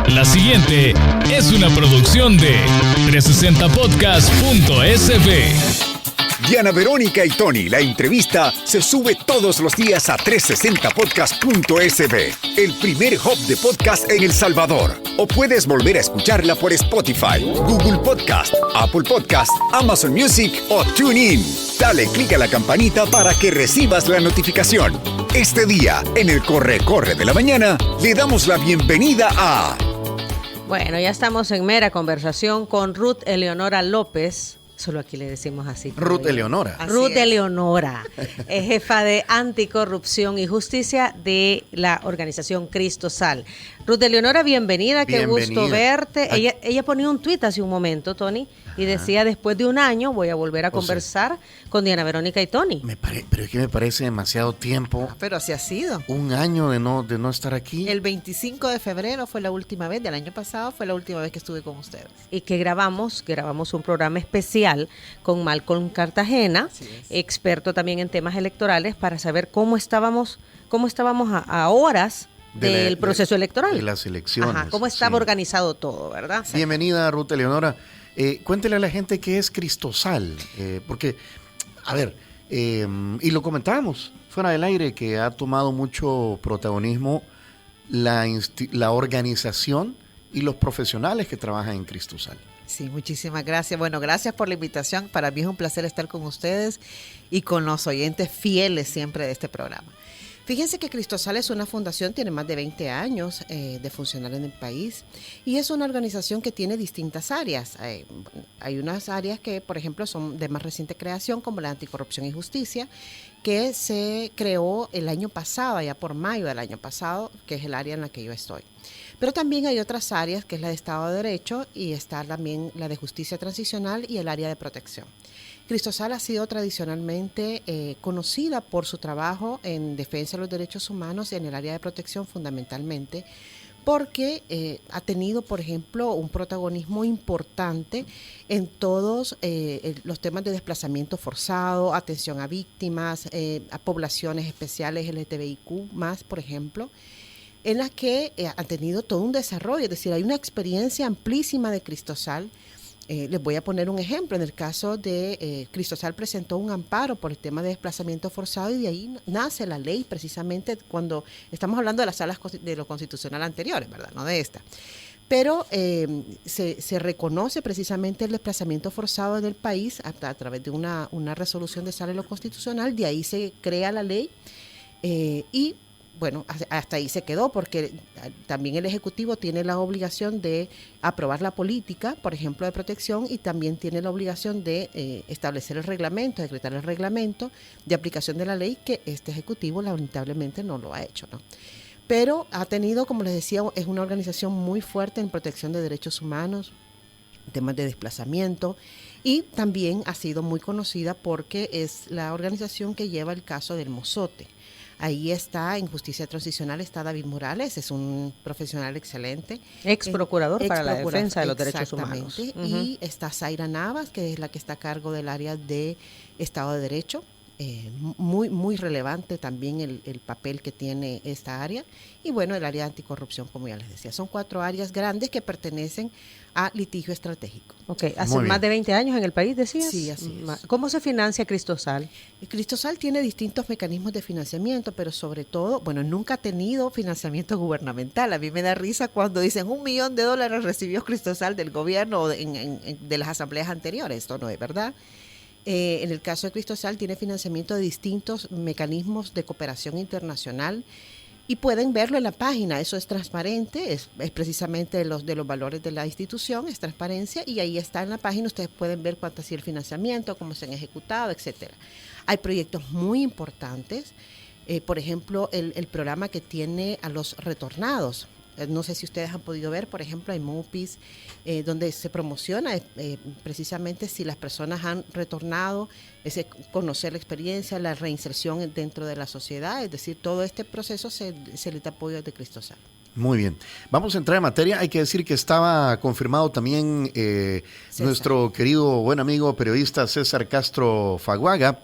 La siguiente es una producción de 360podcast.sb. Diana Verónica y Tony, la entrevista se sube todos los días a 360podcast.sb, el primer hub de podcast en El Salvador. O puedes volver a escucharla por Spotify, Google Podcast, Apple Podcast, Amazon Music o TuneIn. Dale clic a la campanita para que recibas la notificación. Este día, en el Corre de la Mañana, le damos la bienvenida a... Bueno, ya estamos en mera conversación con Ruth Eleonora López. Solo aquí le decimos así. Ruth Eleonora. Ruth Eleonora es jefa de Anticorrupción y Justicia de la organización Cristo Sal. Ruth Eleonora, bienvenida, qué gusto verte. Ella ponía un tuit hace un momento, Tony, y decía, después de un año voy a volver a conversar con Diana Verónica y Tony. Pero es que me parece demasiado tiempo. Pero así ha sido. Un año de no estar aquí. El 25 de febrero fue la última vez, del año pasado fue la última vez que estuve con ustedes. Y que grabamos un programa especial con Malcolm Cartagena, experto también en temas electorales, para saber cómo estábamos a horas del proceso electoral. De las elecciones. Ajá, cómo estaba organizado todo, ¿verdad? Bienvenida, Ruth Eleonora. Cuéntele a la gente qué es Cristo Sal, porque, a ver, y lo comentábamos fuera del aire, que ha tomado mucho protagonismo la organización y los profesionales que trabajan en Cristo Sal. Sí, muchísimas gracias. Bueno, gracias por la invitación. Para mí es un placer estar con ustedes y con los oyentes fieles siempre de este programa. Fíjense que Cristo Sal es una fundación, tiene más de 20 años de funcionar en el país y es una organización que tiene distintas áreas. Hay unas áreas que, por ejemplo, son de más reciente creación, como la Anticorrupción y Justicia, que se creó el año pasado, ya por mayo del año pasado, que es el área en la que yo estoy. Pero también hay otras áreas, que es la de Estado de Derecho y está también la de Justicia Transicional y el área de protección. Cristo Sal ha sido tradicionalmente conocida por su trabajo en defensa de los derechos humanos y en el área de protección fundamentalmente, porque ha tenido, por ejemplo, un protagonismo importante en todos los temas de desplazamiento forzado, atención a víctimas, a poblaciones especiales LGTBIQ+, por ejemplo, en las que han tenido todo un desarrollo, es decir, hay una experiencia amplísima de Cristo Sal. Les voy a poner un ejemplo. En el caso de Cristo Sal presentó un amparo por el tema de desplazamiento forzado y de ahí nace la ley, precisamente cuando estamos hablando de las salas de lo constitucional anteriores, ¿verdad? No de esta. Pero se reconoce precisamente el desplazamiento forzado en el país a través de una resolución de sala de lo constitucional, de ahí se crea la ley y bueno, hasta ahí se quedó, porque también el Ejecutivo tiene la obligación de aprobar la política, por ejemplo, de protección, y también tiene la obligación de establecer el reglamento, decretar el reglamento de aplicación de la ley, que este Ejecutivo lamentablemente no lo ha hecho, ¿no? Pero ha tenido, como les decía, es una organización muy fuerte en protección de derechos humanos, temas de desplazamiento, y también ha sido muy conocida porque es la organización que lleva el caso del Mozote. Ahí está, en Justicia Transicional, está David Morales, es un profesional excelente. Ex procurador para la defensa de los derechos humanos. Y está Zaira Navas, que es la que está a cargo del área de Estado de Derecho. Muy relevante también el papel que tiene esta área. Y bueno, el área de anticorrupción, como ya les decía. Son 4 áreas grandes que pertenecen a litigio estratégico. Ok, hace más de 20 años en el país, decías. Sí, así es. ¿Cómo se financia Cristo Sal? Cristo Sal tiene distintos mecanismos de financiamiento, pero sobre todo, bueno, nunca ha tenido financiamiento gubernamental. A mí me da risa cuando dicen $1 millón recibió Cristo Sal del gobierno o de las asambleas anteriores. Esto no es verdad. En el caso de Cristo Sal tiene financiamiento de distintos mecanismos de cooperación internacional y pueden verlo en la página. Eso es transparente, es precisamente de los valores de la institución, es transparencia, y ahí está en la página. Ustedes pueden ver cuánto ha sido el financiamiento, cómo se han ejecutado, etcétera. Hay proyectos muy importantes, por ejemplo, el programa que tiene a los retornados. No sé si ustedes han podido ver, por ejemplo, hay MUPIs, donde se promociona precisamente si las personas han retornado, conocer la experiencia, la reinserción dentro de la sociedad, es decir, todo este proceso se le da apoyo de Cristo Sal. Muy bien. Vamos a entrar en materia. Hay que decir que estaba confirmado también nuestro querido buen amigo periodista César Castro Faguaga,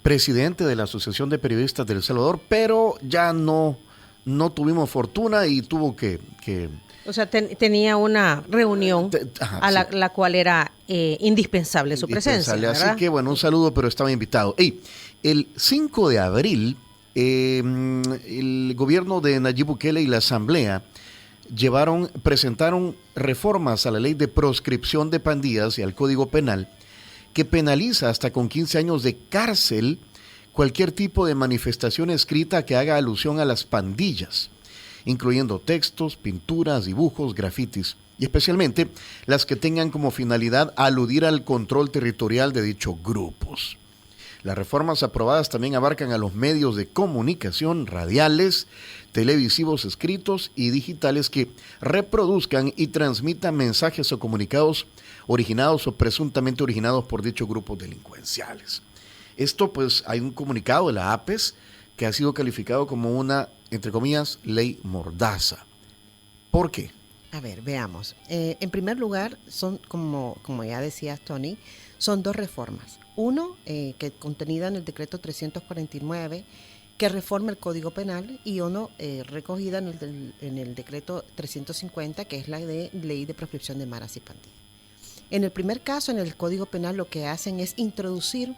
presidente de la Asociación de Periodistas de El Salvador, pero ya no tuvimos fortuna y tuvo que O sea, tenía una reunión a la cual era indispensable su presencia, ¿verdad? Así que, bueno, un saludo, pero estaba invitado. El 5 de abril, el gobierno de Nayib Bukele y la Asamblea presentaron reformas a la ley de proscripción de pandillas y al Código Penal, que penaliza hasta con 15 años de cárcel cualquier tipo de manifestación escrita que haga alusión a las pandillas, incluyendo textos, pinturas, dibujos, grafitis, y especialmente las que tengan como finalidad aludir al control territorial de dichos grupos. Las reformas aprobadas también abarcan a los medios de comunicación radiales, televisivos, escritos y digitales que reproduzcan y transmitan mensajes o comunicados originados o presuntamente originados por dichos grupos delincuenciales. Esto, pues, hay un comunicado de la APES que ha sido calificado como una, entre comillas, ley mordaza. ¿Por qué? A ver, veamos. En primer lugar, son, como ya decías, Tony, son dos reformas. Uno, que contenida en el decreto 349, que reforma el Código Penal, y uno recogida en el decreto 350, que es la de ley de proscripción de maras y pandillas. En el primer caso, en el Código Penal, lo que hacen es introducir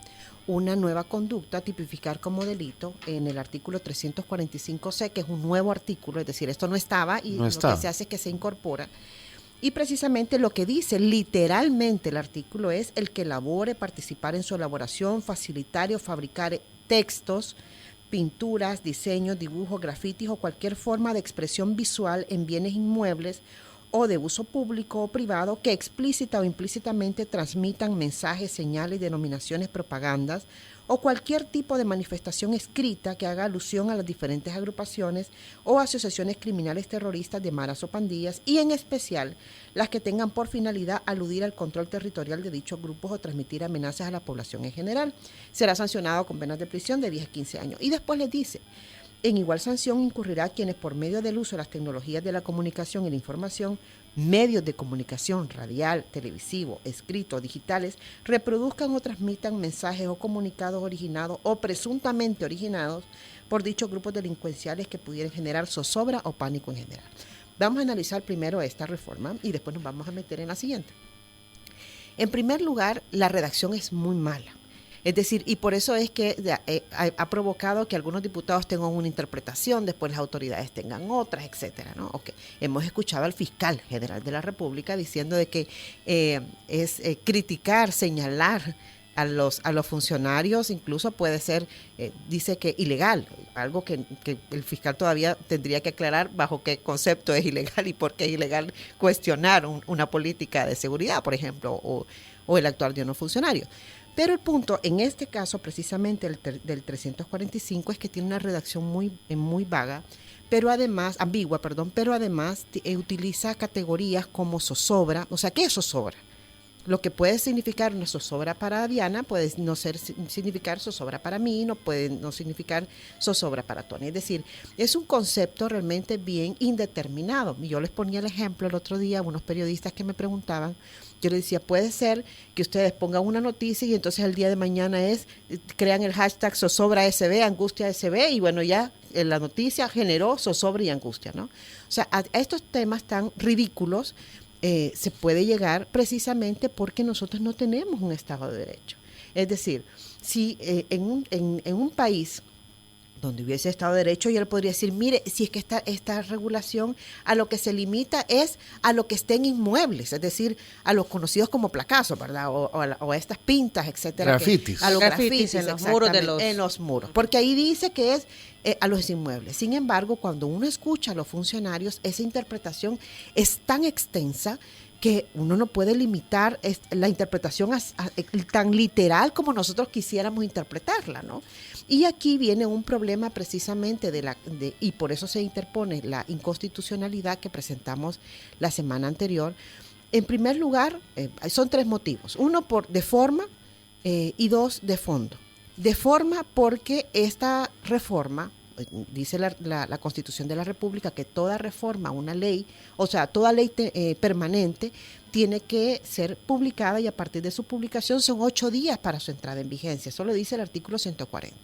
una nueva conducta, tipificar como delito en el artículo 345C, que es un nuevo artículo, es decir, esto no estaba y lo que se hace es que se incorpora. Y precisamente lo que dice literalmente el artículo es el que elabore, participar en su elaboración, facilitar o fabricar textos, pinturas, diseños, dibujos, grafitis o cualquier forma de expresión visual en bienes inmuebles o de uso público o privado que explícita o implícitamente transmitan mensajes, señales, denominaciones, propagandas o cualquier tipo de manifestación escrita que haga alusión a las diferentes agrupaciones o asociaciones criminales terroristas de maras o pandillas, y en especial las que tengan por finalidad aludir al control territorial de dichos grupos o transmitir amenazas a la población en general. Será sancionado con penas de prisión de 10 a 15 años. Y después les dice: en igual sanción incurrirá quienes por medio del uso de las tecnologías de la comunicación y la información, medios de comunicación radial, televisivo, escrito, digitales, reproduzcan o transmitan mensajes o comunicados originados o presuntamente originados por dichos grupos delincuenciales que pudieran generar zozobra o pánico en general. Vamos a analizar primero esta reforma y después nos vamos a meter en la siguiente. En primer lugar, la redacción es muy mala. Es decir, y por eso es que ha provocado que algunos diputados tengan una interpretación, después las autoridades tengan otras, etcétera, ¿no? Okay. Hemos escuchado al fiscal general de la República diciendo de que es criticar, señalar a los funcionarios, incluso puede ser, dice que ilegal, algo que el fiscal todavía tendría que aclarar bajo qué concepto es ilegal y por qué es ilegal cuestionar una política de seguridad, por ejemplo, o el actuar de unos funcionarios. Pero el punto, en este caso precisamente del 345, es que tiene una redacción muy vaga, pero además, ambigua, pero además utiliza categorías como zozobra. O sea, ¿qué es zozobra? Lo que puede significar una zozobra para Diana puede no significar zozobra para mí, no puede no significar zozobra para Tony. Es decir, es un concepto realmente bien indeterminado. Yo les ponía el ejemplo el otro día a unos periodistas que me preguntaban. Yo les decía, puede ser que ustedes pongan una noticia y entonces el día de mañana crean el hashtag zozobra SB, angustia SB, y bueno, ya la noticia generó zozobra y angustia, ¿no? O sea, a estos temas tan ridículos se puede llegar precisamente porque nosotros no tenemos un Estado de Derecho. Es decir, si en un país donde hubiese Estado de Derecho, yo le podría decir, mire, si es que esta regulación a lo que se limita es a lo que estén inmuebles, es decir, a los conocidos como placazos, ¿verdad? O a estas pintas, etcétera. Grafitis. A los grafitis en los muros en los muros. Porque ahí dice que es a los inmuebles. Sin embargo, cuando uno escucha a los funcionarios, esa interpretación es tan extensa que uno no puede limitar la interpretación tan literal como nosotros quisiéramos interpretarla, ¿no? Y aquí viene un problema precisamente y por eso se interpone la inconstitucionalidad que presentamos la semana anterior. En primer lugar, son tres motivos. Uno, de forma, y dos, de fondo. De forma porque esta reforma, dice la Constitución de la República, que toda reforma a una ley, o sea, toda ley permanente, tiene que ser publicada, y a partir de su publicación son 8 días para su entrada en vigencia. Eso lo dice el artículo 140.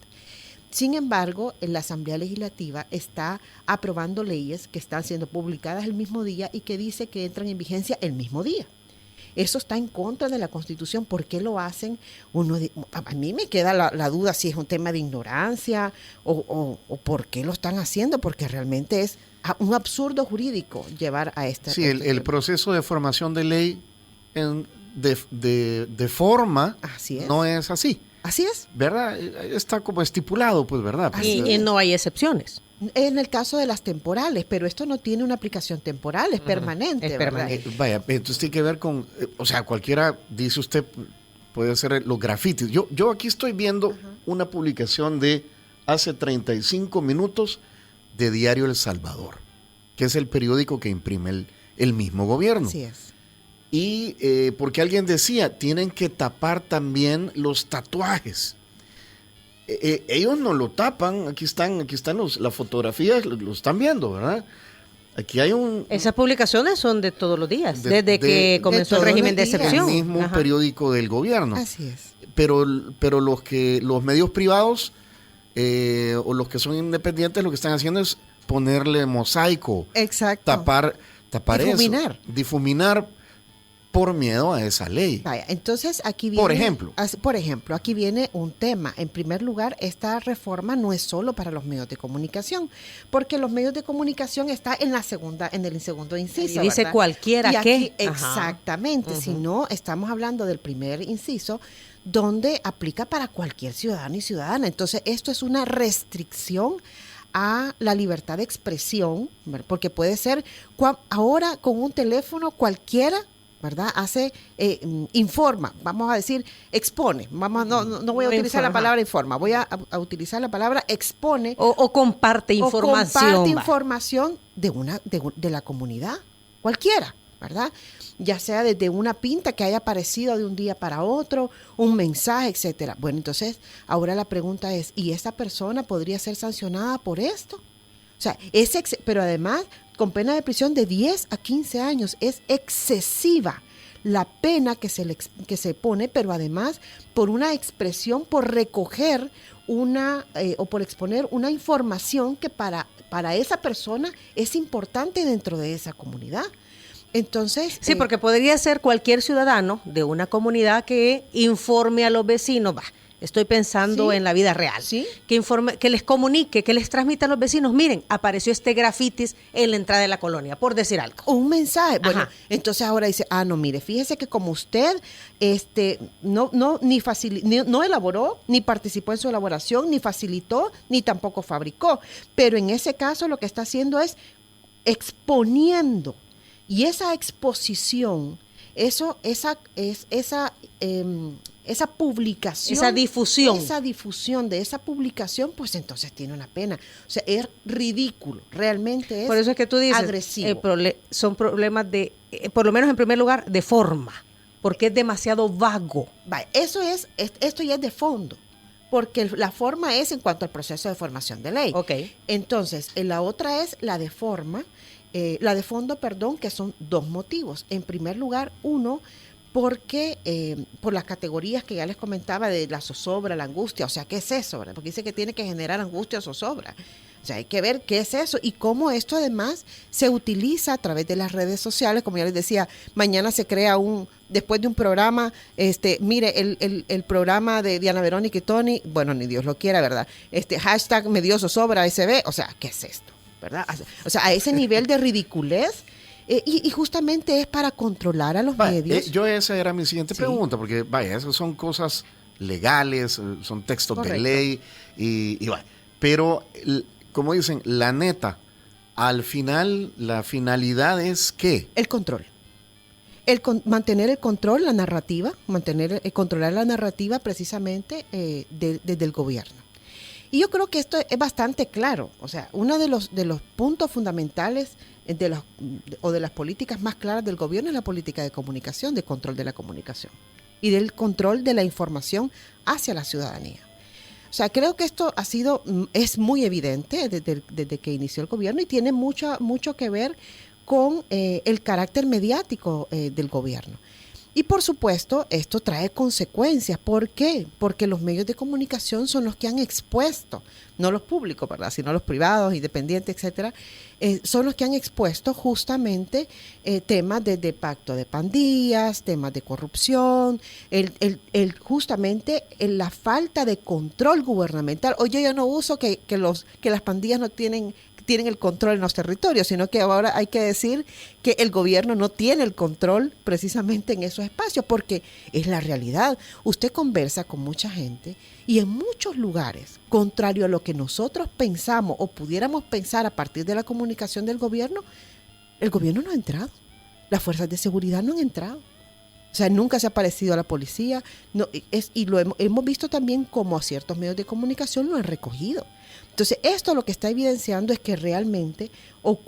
Sin embargo, la Asamblea Legislativa está aprobando leyes que están siendo publicadas el mismo día y que dice que entran en vigencia el mismo día. Eso está en contra de la Constitución. ¿Por qué lo hacen? A mí me queda la duda si es un tema de ignorancia o por qué lo están haciendo, porque realmente es un absurdo jurídico llevar a esta... Sí, el proceso de formación de ley de forma no es así. Así es. ¿Verdad? Está como estipulado, pues, ¿verdad? Pues, y no hay excepciones. En el caso de las temporales, pero esto no tiene una aplicación temporal, es permanente. Es permanente. Vaya, entonces tiene que ver con, o sea, cualquiera, dice usted, puede hacer los grafitis. Yo aquí estoy viendo una publicación de hace 35 minutos de Diario El Salvador, que es el periódico que imprime el mismo gobierno. Así es. Y porque alguien decía, tienen que tapar también los tatuajes. Ellos no lo tapan, aquí están las fotografías, lo están viendo, ¿verdad? Aquí hay Esas publicaciones son de todos los días, desde que comenzó el régimen de excepción. El mismo periódico del gobierno. Así es. Pero los medios privados o los que son independientes lo que están haciendo es ponerle mosaico. Exacto. Tapar Difuminar. eso. Difuminar por miedo a esa ley. Vaya, entonces aquí viene... Por ejemplo, aquí viene un tema. En primer lugar, esta reforma no es solo para los medios de comunicación, porque los medios de comunicación está en el segundo inciso. Y dice, ¿verdad?, cualquiera y aquí, que... Exactamente, si no, estamos hablando del primer inciso, donde aplica para cualquier ciudadano y ciudadana. Entonces, esto es una restricción a la libertad de expresión, ¿verdad? Porque puede ser, ahora con un teléfono cualquiera, ¿verdad? Informa, vamos a decir, expone. No voy a utilizar la palabra informa, voy a utilizar la palabra expone. O comparte información. O comparte información de la comunidad, cualquiera, ¿verdad? Ya sea desde una pinta que haya aparecido de un día para otro, un mensaje, etcétera. Bueno, entonces, ahora la pregunta es, ¿y esta persona podría ser sancionada por esto? O sea, pero además, con pena de prisión de 10 a 15 años, es excesiva la pena que se pone, pero además por una expresión, por recoger o por exponer una información que para esa persona es importante dentro de esa comunidad. Entonces, sí, porque podría ser cualquier ciudadano de una comunidad que informe a los vecinos, estoy pensando en la vida real, ¿sí?, que les comunique, que les transmita a los vecinos, miren, apareció este grafitis en la entrada de la colonia, por decir algo. Un mensaje. Bueno, Ajá. Entonces ahora dice, no, mire, fíjese que como usted no elaboró, ni participó en su elaboración, ni facilitó, ni tampoco fabricó, pero en ese caso lo que está haciendo es exponiendo. Y esa exposición, esa publicación, esa difusión de esa publicación, pues entonces tiene una pena. O sea, es ridículo, realmente es por eso es que tú dices, agresivo. Son problemas por lo menos en primer lugar, de forma, porque es demasiado vago. Esto ya es de fondo, porque la forma es en cuanto al proceso de formación de ley. Okay. Entonces, la otra es la de forma. La de fondo, que son dos motivos. En primer lugar, uno, porque por las categorías que ya les comentaba de la zozobra, la angustia, o sea, ¿qué es eso? ¿Verdad? Porque dice que tiene que generar angustia o zozobra. O sea, hay que ver qué es eso y cómo esto además se utiliza a través de las redes sociales. Como ya les decía, mañana se crea después de un programa, mire, el programa de Diana Verónica y Tony, bueno, ni Dios lo quiera, ¿verdad? Hashtag me dio zozobra SB, o sea, ¿qué es esto? ¿Verdad? O sea, a ese nivel de ridiculez, y justamente es para controlar a los medios. Esa era mi siguiente pregunta, porque esas son cosas legales, son textos de ley, y pero como dicen, la neta, al final, la finalidad es ¿qué? El control. Mantener el control, la narrativa, controlar la narrativa precisamente desde el gobierno. Y yo creo que esto es bastante claro. O sea, uno de los puntos fundamentales de las políticas más claras del gobierno es la política de comunicación, de control de la comunicación y del control de la información hacia la ciudadanía. O sea, creo que esto es muy evidente desde que inició el gobierno y tiene mucho que ver con el carácter mediático del gobierno. Y por supuesto, esto trae consecuencias. ¿Por qué? Porque los medios de comunicación son los que han expuesto, no los públicos, ¿verdad?, sino los privados, independientes, etcétera, son los que han expuesto justamente temas de pacto de pandillas, temas de corrupción, justamente la falta de control gubernamental. Hoy yo ya no uso que las pandillas no tienen el control en los territorios, sino que ahora hay que decir que el gobierno no tiene el control precisamente en esos espacios, porque es la realidad. Usted conversa con mucha gente y en muchos lugares, contrario a lo que nosotros pensamos o pudiéramos pensar a partir de la comunicación del gobierno, el gobierno no ha entrado, las fuerzas de seguridad no han entrado. O sea, nunca se ha aparecido a la policía, y lo hemos visto también como a ciertos medios de comunicación lo han recogido. Entonces, esto lo que está evidenciando es que realmente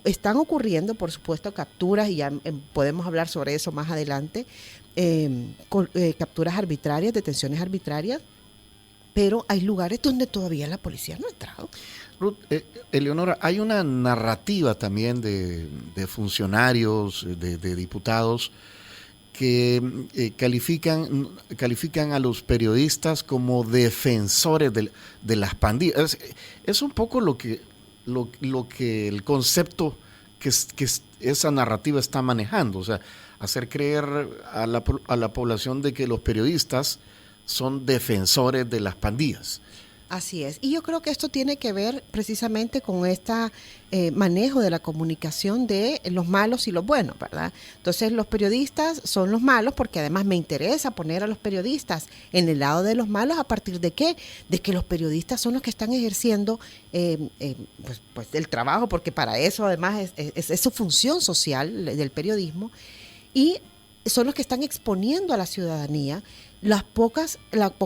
están ocurriendo, por supuesto, capturas, y ya podemos hablar sobre eso más adelante, capturas arbitrarias, detenciones arbitrarias, pero hay lugares donde todavía la policía no ha entrado. Ruth, Eleonora, hay una narrativa también de funcionarios, de diputados, que califican a los periodistas como defensores de las pandillas. Es un poco lo que el concepto que esa narrativa está manejando, o sea, hacer creer a la población de que los periodistas son defensores de las pandillas. Así es. Y yo creo que esto tiene que ver precisamente con este manejo de la comunicación de los malos y los buenos, ¿verdad? Entonces, los periodistas son los malos porque además me interesa poner a los periodistas en el lado de los malos. ¿A partir de qué? De que los periodistas son los que están ejerciendo pues el trabajo, porque para eso además es su función social del periodismo, y son los que están exponiendo a la ciudadanía la poca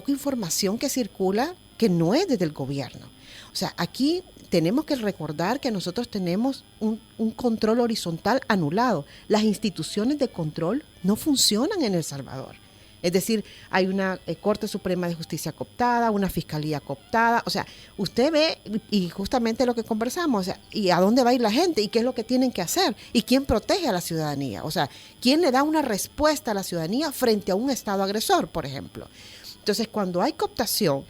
información que circula, que no es desde el gobierno. O sea, aquí tenemos que recordar que nosotros tenemos un control horizontal anulado. Las instituciones de control no funcionan en El Salvador. Es decir, hay una Corte Suprema de Justicia cooptada, una Fiscalía cooptada. O sea, usted ve, y justamente lo que conversamos, o sea, ¿y a dónde va a ir la gente? ¿Y qué es lo que tienen que hacer? ¿Y quién protege a la ciudadanía? O sea, ¿quién le da una respuesta a la ciudadanía frente a un Estado agresor, por ejemplo? Entonces, cuando hay cooptación,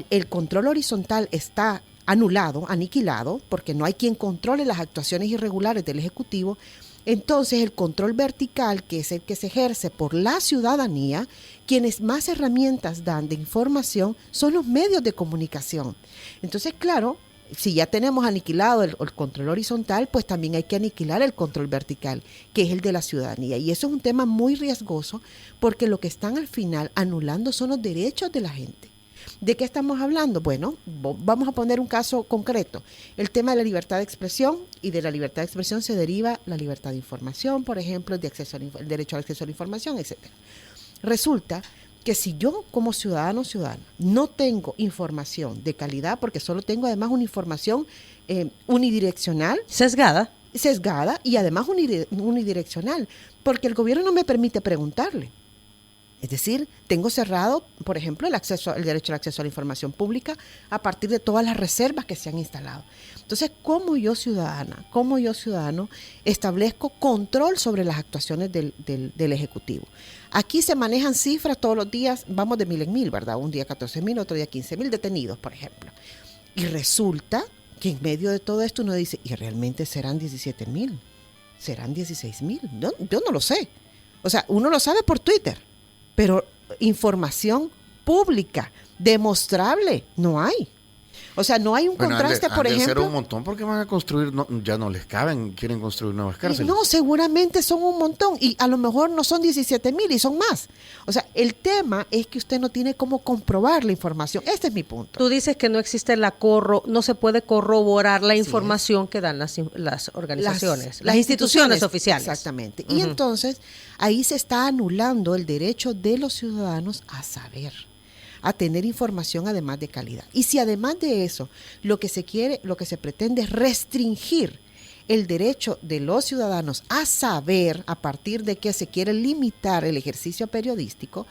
el control horizontal está anulado, aniquilado, porque no hay quien controle las actuaciones irregulares del Ejecutivo. Entonces, el control vertical, que es el que se ejerce por la ciudadanía, quienes más herramientas dan de información son los medios de comunicación. Entonces, claro, si ya tenemos aniquilado el control horizontal, pues también hay que aniquilar el control vertical, que es el de la ciudadanía. Y eso es un tema muy riesgoso, porque lo que están al final anulando son los derechos de la gente. ¿De qué estamos hablando? Bueno, vamos a poner un caso concreto. El tema de la libertad de expresión, y de la libertad de expresión se deriva la libertad de información, por ejemplo, el derecho al acceso a la información, etc. Resulta que si yo como ciudadana no tengo información de calidad, porque solo tengo además una información unidireccional, sesgada y además unidireccional, porque el gobierno no me permite preguntarle. Es decir, tengo cerrado, por ejemplo, el derecho al acceso a la información pública a partir de todas las reservas que se han instalado. Entonces, ¿cómo yo ciudadano establezco control sobre las actuaciones del Ejecutivo? Aquí se manejan cifras todos los días, vamos de 1,000 en 1,000, ¿verdad? Un día 14,000, otro día 15,000 detenidos, por ejemplo. Y resulta que en medio de todo esto uno dice, ¿y realmente serán 17,000? ¿Serán 16,000? Yo no lo sé. O sea, uno lo sabe por Twitter. Pero información pública, demostrable, no hay. O sea, no hay un contraste, por ejemplo. Ser un montón porque van a construir, ya no les caben, quieren construir nuevas cárceles. No, seguramente son un montón y a lo mejor no son 17,000 y son más. O sea, el tema es que usted no tiene cómo comprobar la información. Este es mi punto. Tú dices que no existe no se puede corroborar la información que dan las organizaciones, las instituciones oficiales. Exactamente. Y entonces ahí se está anulando el derecho de los ciudadanos a saber, a tener información además de calidad. Y si además de eso lo que se pretende es restringir el derecho de los ciudadanos a saber, a partir de que se quiere limitar el ejercicio periodístico,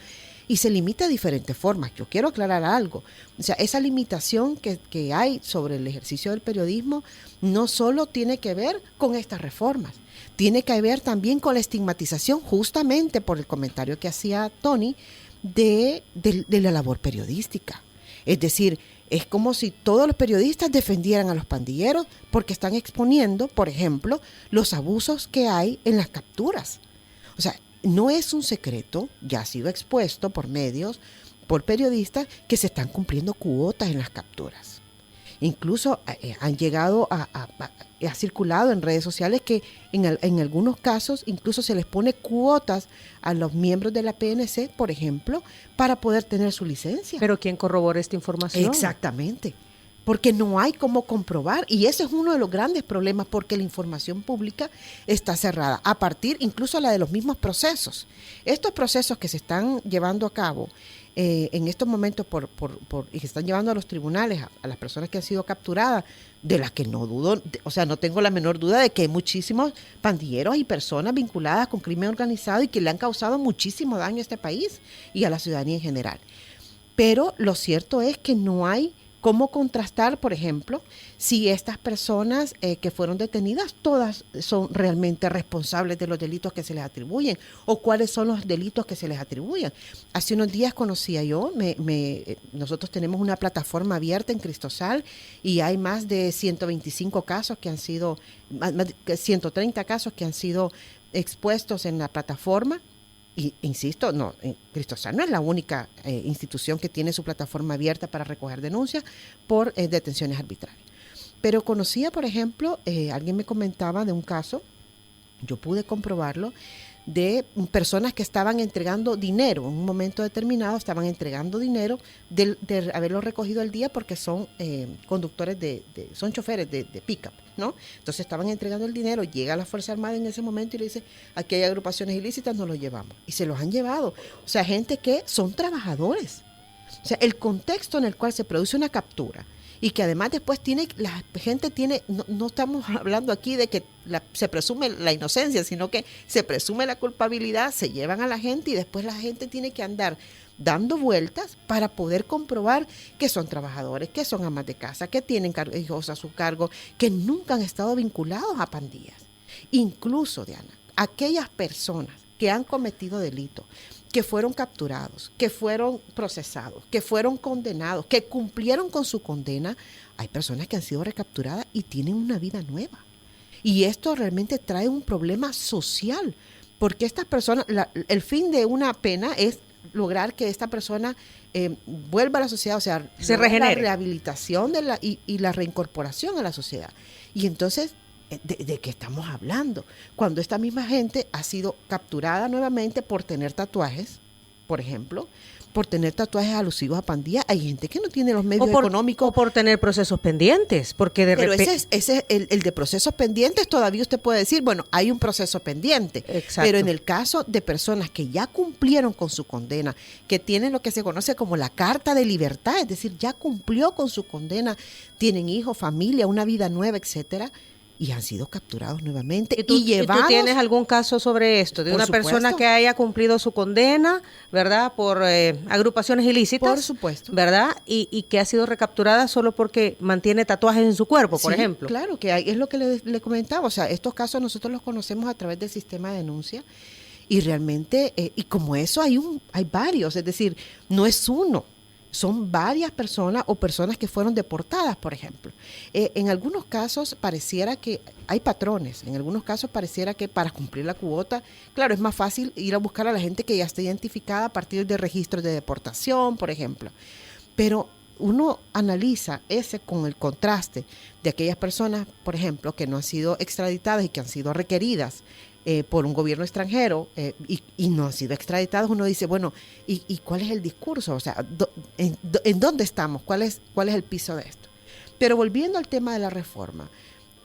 y se limita de diferentes formas. Yo quiero aclarar algo. O sea, esa limitación que hay sobre el ejercicio del periodismo no solo tiene que ver con estas reformas, tiene que ver también con la estigmatización, justamente por el comentario que hacía Tony, de la labor periodística. Es decir, es como si todos los periodistas defendieran a los pandilleros porque están exponiendo, por ejemplo, los abusos que hay en las capturas. O sea, no es un secreto, ya ha sido expuesto por medios, por periodistas, que se están cumpliendo cuotas en las capturas. Incluso han llegado ha circulado en redes sociales que en algunos casos incluso se les pone cuotas a los miembros de la PNC, por ejemplo, para poder tener su licencia. ¿Pero quién corrobora esta información? Exactamente, porque no hay cómo comprobar, y ese es uno de los grandes problemas, porque la información pública está cerrada, a partir incluso la de los mismos procesos. Estos procesos que se están llevando a cabo en estos momentos y que están llevando a los tribunales a las personas que han sido capturadas, de las que no dudo, o sea, no tengo la menor duda de que hay muchísimos pandilleros y personas vinculadas con crimen organizado y que le han causado muchísimo daño a este país y a la ciudadanía en general. Pero lo cierto es que no hay cómo contrastar, por ejemplo, si estas personas que fueron detenidas, todas son realmente responsables de los delitos que se les atribuyen, o cuáles son los delitos que se les atribuyen. Hace unos días conocía yo, nosotros tenemos una plataforma abierta en Cristosal y hay más de 125 casos que han sido, más de 130 casos que han sido expuestos en la plataforma. Y insisto, Cristosal no es la única institución que tiene su plataforma abierta para recoger denuncias por detenciones arbitrarias. Pero conocía, por ejemplo, alguien me comentaba de un caso, yo pude comprobarlo, de personas que estaban entregando dinero, en un momento determinado estaban entregando dinero de haberlo recogido al día porque son conductores son choferes de pick-up, ¿no? Entonces estaban entregando el dinero, llega la Fuerza Armada en ese momento y le dice, aquí hay agrupaciones ilícitas, nos los llevamos. Y se los han llevado. O sea, gente que son trabajadores. O sea, el contexto en el cual se produce una captura y que además después la gente tiene, no estamos hablando aquí de que se presume la inocencia, sino que se presume la culpabilidad, se llevan a la gente y después la gente tiene que andar dando vueltas para poder comprobar que son trabajadores, que son amas de casa, que tienen hijos a su cargo, que nunca han estado vinculados a pandillas. Incluso, Diana, aquellas personas que han cometido delitos, que fueron capturados, que fueron procesados, que fueron condenados, que cumplieron con su condena, hay personas que han sido recapturadas y tienen una vida nueva. Y esto realmente trae un problema social, porque estas personas, el fin de una pena es lograr que esta persona vuelva a la sociedad, o sea, se regenere. La rehabilitación y la reincorporación a la sociedad. Y entonces, ¿de qué estamos hablando? Cuando esta misma gente ha sido capturada nuevamente por tener tatuajes, por ejemplo, por tener tatuajes alusivos a pandillas, hay gente que no tiene los medios económicos. O por tener procesos pendientes, porque de repente... Pero ese es el de procesos pendientes, todavía usted puede decir, bueno, hay un proceso pendiente. Exacto. Pero en el caso de personas que ya cumplieron con su condena, que tienen lo que se conoce como la carta de libertad, es decir, ya cumplió con su condena, tienen hijos, familia, una vida nueva, etcétera, y han sido capturados nuevamente y llevados. ¿Y tú tienes algún caso sobre esto? De una persona que haya cumplido su condena, ¿verdad? Por agrupaciones ilícitas. Por supuesto. ¿Verdad? Y que ha sido recapturada solo porque mantiene tatuajes en su cuerpo, por ejemplo. Claro, que es lo que le comentaba. O sea, estos casos nosotros los conocemos a través del sistema de denuncia y realmente, y como eso hay varios, es decir, no es uno. Son varias personas o personas que fueron deportadas, por ejemplo. En algunos casos pareciera que hay patrones, en algunos casos pareciera que para cumplir la cuota, claro, es más fácil ir a buscar a la gente que ya está identificada a partir de registros de deportación, por ejemplo. Pero uno analiza ese con el contraste de aquellas personas, por ejemplo, que no han sido extraditadas y que han sido requeridas por un gobierno extranjero y no han sido extraditados, uno dice, bueno, ¿y cuál es el discurso? O sea, ¿en dónde estamos? ¿Cuál es el piso de esto? Pero volviendo al tema de la reforma,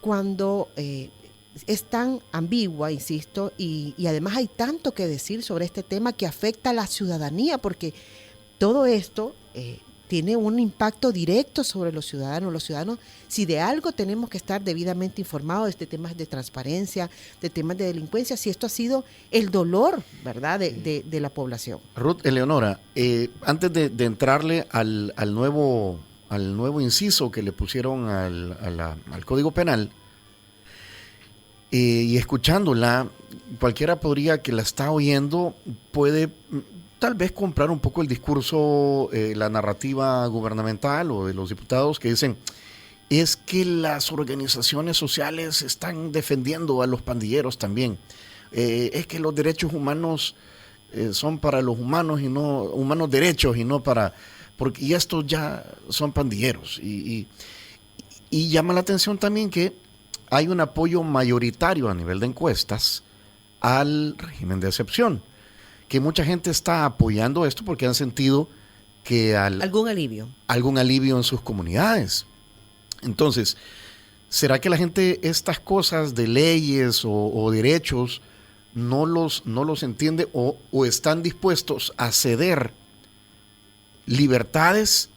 cuando es tan ambigua, insisto, y además hay tanto que decir sobre este tema que afecta a la ciudadanía, porque todo esto tiene un impacto directo sobre los ciudadanos. Los ciudadanos, si de algo tenemos que estar debidamente informados de temas de transparencia, de temas de delincuencia, si esto ha sido el dolor, ¿verdad?, de la población. Ruth, Eleonora, antes de entrarle al nuevo inciso que le pusieron al Código Penal, y escuchándola, cualquiera que la está oyendo puede tal vez comprar un poco el discurso, la narrativa gubernamental o de los diputados que dicen, es que las organizaciones sociales están defendiendo a los pandilleros también. Es que los derechos humanos son para los humanos y no humanos derechos y no para... y estos ya son pandilleros. Y llama la atención también que hay un apoyo mayoritario a nivel de encuestas al régimen de excepción, que mucha gente está apoyando esto porque han sentido que algún alivio en sus comunidades. Entonces, ¿será que la gente estas cosas de leyes o derechos no los entiende o están dispuestos a ceder libertades,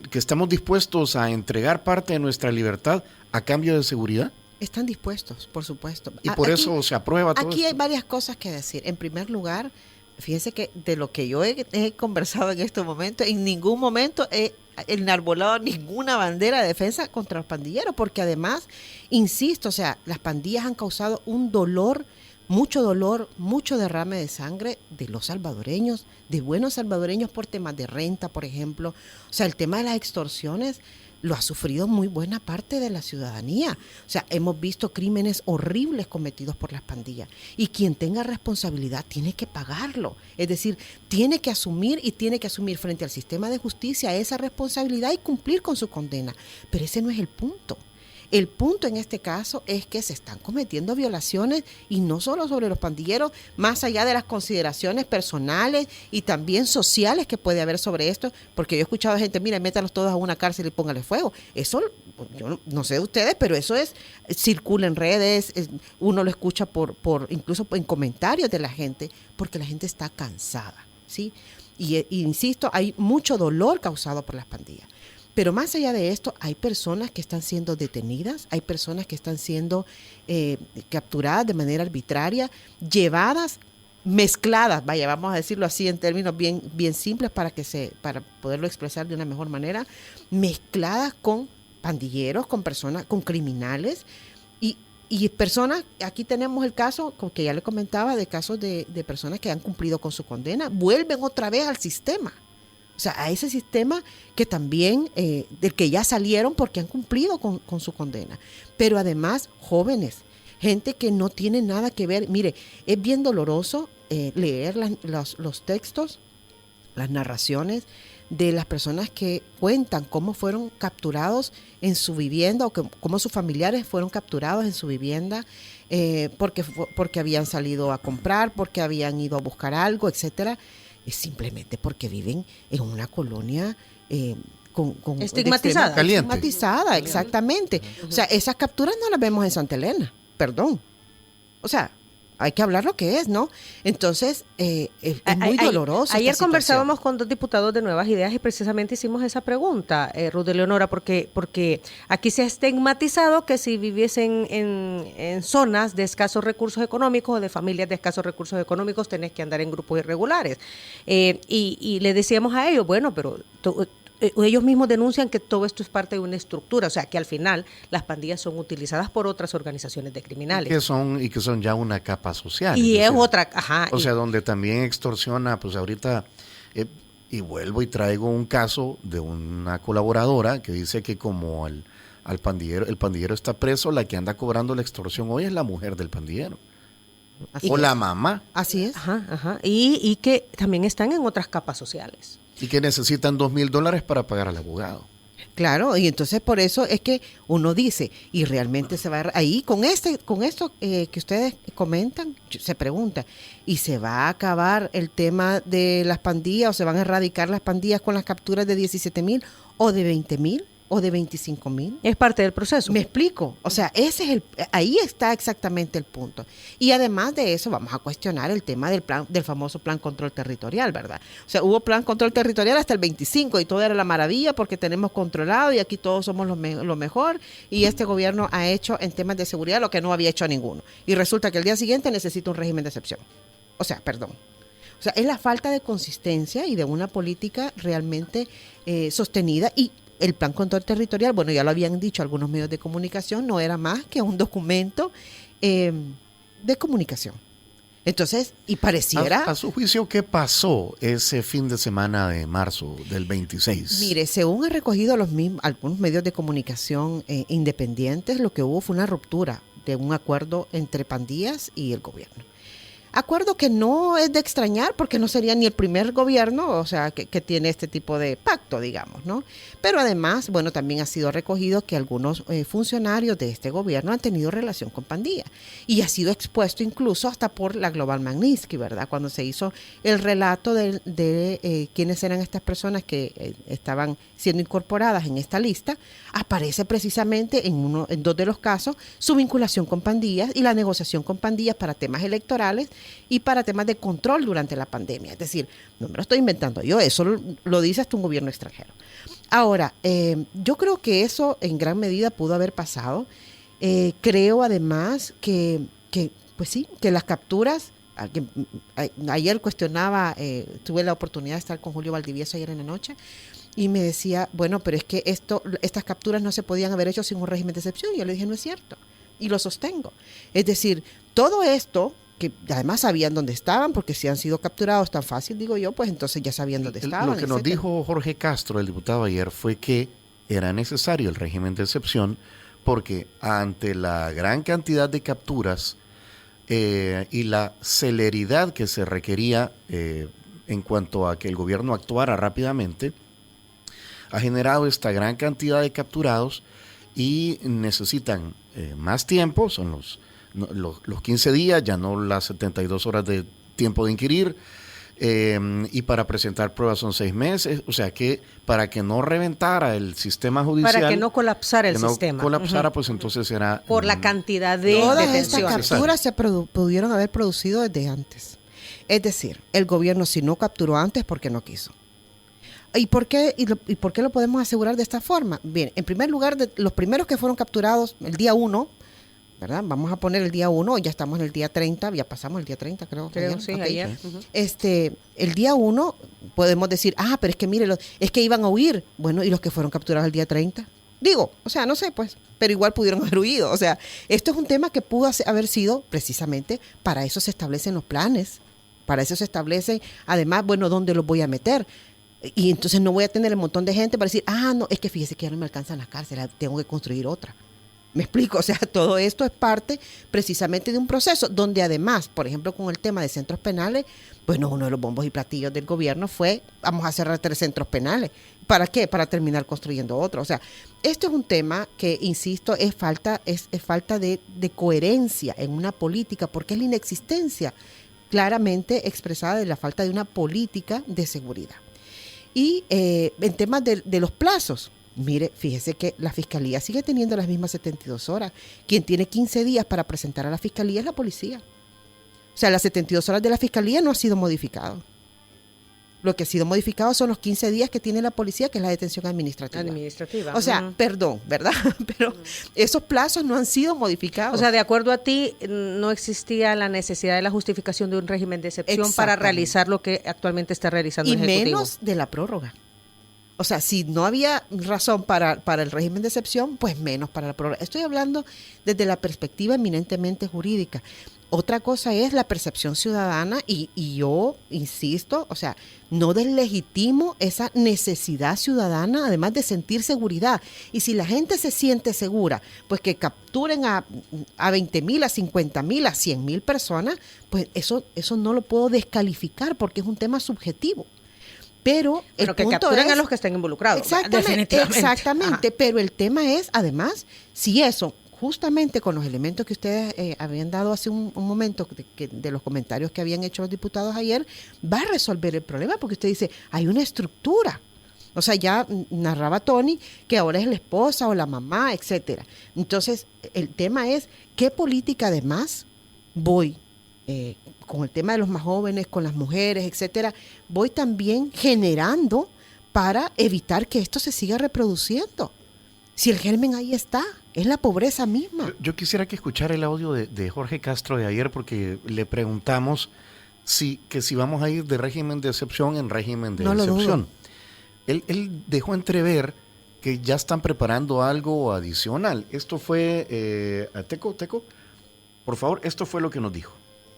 que estamos dispuestos a entregar parte de nuestra libertad a cambio de seguridad? Están dispuestos, por supuesto. Y por eso se aprueba todo Aquí esto. hay varias cosas que decir. En primer lugar, fíjense que de lo que yo he conversado en este momento, en ningún momento he enarbolado ninguna bandera de defensa contra los pandilleros, porque además, insisto, o sea, las pandillas han causado un dolor, mucho derrame de sangre de los salvadoreños, de buenos salvadoreños por temas de renta, por ejemplo. O sea, el tema de las extorsiones lo ha sufrido muy buena parte de la ciudadanía. O sea, hemos visto crímenes horribles cometidos por las pandillas. Y quien tenga responsabilidad tiene que pagarlo. Es decir, tiene que asumir frente al sistema de justicia esa responsabilidad y cumplir con su condena. Pero ese no es el punto. El punto en este caso es que se están cometiendo violaciones y no solo sobre los pandilleros, más allá de las consideraciones personales y también sociales que puede haber sobre esto, porque yo he escuchado a gente, mira, métalos todos a una cárcel y póngale fuego. Eso, yo no sé de ustedes, pero eso circula en redes, uno lo escucha incluso en comentarios de la gente, porque la gente está cansada, ¿sí? Y insisto, hay mucho dolor causado por las pandillas. Pero más allá de esto, hay personas que están siendo detenidas, hay personas que están siendo capturadas de manera arbitraria, llevadas, mezcladas, vamos a decirlo así en términos bien simples para poderlo expresar de una mejor manera, mezcladas con pandilleros, con personas, con criminales y personas. Aquí tenemos el caso, que ya le comentaba, de casos de personas que han cumplido con su condena, vuelven otra vez al sistema. O sea, a ese sistema que también, del que ya salieron porque han cumplido con su condena. Pero además, jóvenes, gente que no tiene nada que ver. Mire, es bien doloroso leer los textos, las narraciones de las personas que cuentan cómo fueron capturados en su vivienda o cómo sus familiares fueron capturados en su vivienda porque habían salido a comprar, porque habían ido a buscar algo, etcétera. Es simplemente porque viven en una colonia con estigmatizada. Caliente. Estigmatizada, exactamente. O sea, esas capturas no las vemos en Santa Elena, perdón. O sea, hay que hablar lo que es, ¿no? Entonces, es muy doloroso. Ayer conversábamos con 2 diputados de Nuevas Ideas y precisamente hicimos esa pregunta, Ruth de Leonora, porque aquí se ha estigmatizado que si viviesen en zonas de escasos recursos económicos o de familias de escasos recursos económicos tenés que andar en grupos irregulares. Y le decíamos a ellos, bueno, pero ellos mismos denuncian que todo esto es parte de una estructura, o sea, que al final las pandillas son utilizadas por otras organizaciones de criminales. Y que son ya una capa social. Y es otra, ajá. O sea, donde también extorsiona, pues ahorita, y vuelvo y traigo un caso de una colaboradora que dice que como el pandillero está preso, la que anda cobrando la extorsión hoy es la mujer del pandillero. O la mamá. Así es. Ajá. Y que también están en otras capas sociales. Y que necesitan $2,000 para pagar al abogado. Claro, y entonces por eso es que uno dice, y realmente se va ahí, con esto que ustedes comentan, se pregunta, ¿y se va a acabar el tema de las pandillas o se van a erradicar las pandillas con las capturas de 17,000 o de 20,000 o de 25,000? Es parte del proceso. Me explico. O sea, ahí está exactamente el punto. Y además de eso, vamos a cuestionar el tema del famoso Plan Control Territorial, ¿verdad? O sea, hubo Plan Control Territorial hasta el 25 y todo era la maravilla porque tenemos controlado y aquí todos somos lo mejor y este gobierno ha hecho en temas de seguridad lo que no había hecho ninguno. Y resulta que el día siguiente necesita un régimen de excepción. O sea, perdón. O sea, es la falta de consistencia y de una política realmente sostenida y el Plan Control Territorial, bueno, ya lo habían dicho algunos medios de comunicación, no era más que un documento de comunicación. Entonces, y pareciera... A su juicio, ¿qué pasó ese fin de semana de marzo del 26? Mire, según han recogido algunos medios de comunicación independientes, lo que hubo fue una ruptura de un acuerdo entre pandillas y el gobierno. Acuerdo que no es de extrañar porque no sería ni el primer gobierno, o sea, que tiene este tipo de pacto, digamos, ¿no? Pero además, bueno, también ha sido recogido que algunos funcionarios de este gobierno han tenido relación con pandillas y ha sido expuesto incluso hasta por la Global Magnitsky, ¿verdad? Cuando se hizo el relato de quiénes eran estas personas que estaban siendo incorporadas en esta lista, aparece precisamente en dos de los casos su vinculación con pandillas y la negociación con pandillas para temas electorales y para temas de control durante la pandemia. Es decir, no me lo estoy inventando yo, eso lo dice hasta un gobierno extranjero. Ahora, yo creo que eso en gran medida pudo haber pasado. Creo además que pues sí, que las capturas, ayer cuestionaba, tuve la oportunidad de estar con Julio Valdivieso ayer en la noche, y me decía, bueno, pero es que estas capturas no se podían haber hecho sin un régimen de excepción. Y yo le dije, no es cierto, y lo sostengo. Es decir, todo esto, que además sabían dónde estaban, porque si han sido capturados tan fácil, digo yo, pues entonces ya sabían dónde estaban. Lo que nos dijo Jorge Castro, el diputado, ayer fue que era necesario el régimen de excepción porque ante la gran cantidad de capturas y la celeridad que se requería en cuanto a que el gobierno actuara rápidamente, ha generado esta gran cantidad de capturados y necesitan más tiempo, son los 15 días, ya no las 72 horas de tiempo de inquirir, y para presentar pruebas son 6 meses, o sea que para que no reventara el sistema judicial, para que no colapsara el sistema, pues entonces era por la cantidad de todas detenciones. estas capturas se pudieron haber producido desde antes. Es decir, el gobierno si no capturó antes porque no quiso. ¿Y por qué lo podemos asegurar de esta forma? Bien, en primer lugar, los primeros que fueron capturados el día 1, ¿verdad? Vamos a poner el día 1, ya estamos en el día 30, ya pasamos el día 30, creo ayer, sí, okay. ayer. El día 1 podemos decir, pero es que mire, es que iban a huir. Bueno, ¿y los que fueron capturados el día 30? Digo, o sea, no sé, pues, pero igual pudieron haber huido. O sea, esto es un tema que pudo haber sido precisamente, para eso se establecen los planes, para eso se establece, además, bueno, ¿dónde los voy a meter? Y entonces no voy a tener un montón de gente para decir, no, es que fíjese que ya no me alcanzan las cárceles, tengo que construir otra. ¿Me explico? O sea, todo esto es parte precisamente de un proceso donde además, por ejemplo, con el tema de centros penales, bueno, uno de los bombos y platillos del gobierno fue, vamos a cerrar 3 centros penales. ¿Para qué? Para terminar construyendo otro. O sea, esto es un tema que, insisto, es falta de coherencia en una política, porque es la inexistencia claramente expresada de la falta de una política de seguridad. Y en temas de los plazos, mire, fíjese que la Fiscalía sigue teniendo las mismas 72 horas. Quien tiene 15 días para presentar a la Fiscalía es la policía. O sea, las 72 horas de la Fiscalía no ha sido modificado. Lo que ha sido modificado son los 15 días que tiene la policía, que es la detención administrativa. O sea, perdón, ¿verdad? Pero esos plazos no han sido modificados. O sea, de acuerdo a ti, no existía la necesidad de la justificación de un régimen de excepción para realizar lo que actualmente está realizando el Ejecutivo. Y menos de la prórroga. O sea, si no había razón para el régimen de excepción, pues menos para la prórroga. Estoy hablando desde la perspectiva eminentemente jurídica. Otra cosa es la percepción ciudadana y yo insisto, o sea, no deslegitimo esa necesidad ciudadana, además de sentir seguridad. Y si la gente se siente segura, pues que capturen a 20,000, a 50,000, a 100,000 personas, pues eso no lo puedo descalificar porque es un tema subjetivo. Pero el que punto capturen es, a los que estén involucrados. Exactamente. Pero el tema es, además, si eso, justamente con los elementos que ustedes habían dado hace un momento, de los comentarios que habían hecho los diputados ayer, va a resolver el problema, porque usted dice, hay una estructura. O sea, ya narraba Tony que ahora es la esposa o la mamá, etcétera. Entonces, el tema es, ¿qué política además voy con el tema de los más jóvenes, con las mujeres, etcétera, voy también generando para evitar que esto se siga reproduciendo? Si el germen ahí está, es la pobreza misma. Yo quisiera que escuchara el audio de Jorge Castro de ayer, porque le preguntamos si vamos a ir de régimen de excepción en régimen de excepción. Él dejó entrever que ya están preparando algo adicional. Esto fue, Teco, por favor, esto fue lo que nos dijo.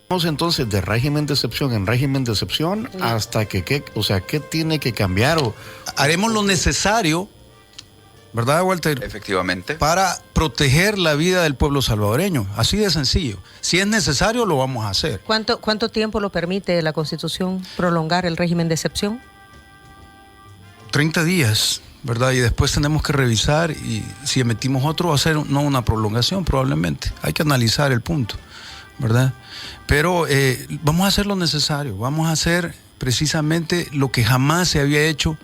Vamos entonces de régimen de excepción en régimen de excepción hasta que, ¿qué tiene que cambiar? Haremos lo necesario, ¿verdad, Walter? Efectivamente. Para proteger la vida del pueblo salvadoreño. Así de sencillo. Si es necesario, lo vamos a hacer. ¿Cuánto tiempo lo permite la Constitución prolongar el régimen de excepción? 30 días, ¿verdad? Y después tenemos que revisar y si emitimos otro, va a ser no una prolongación probablemente. Hay que analizar el punto, ¿verdad? Pero vamos a hacer lo necesario, vamos a hacer precisamente lo que jamás se había hecho,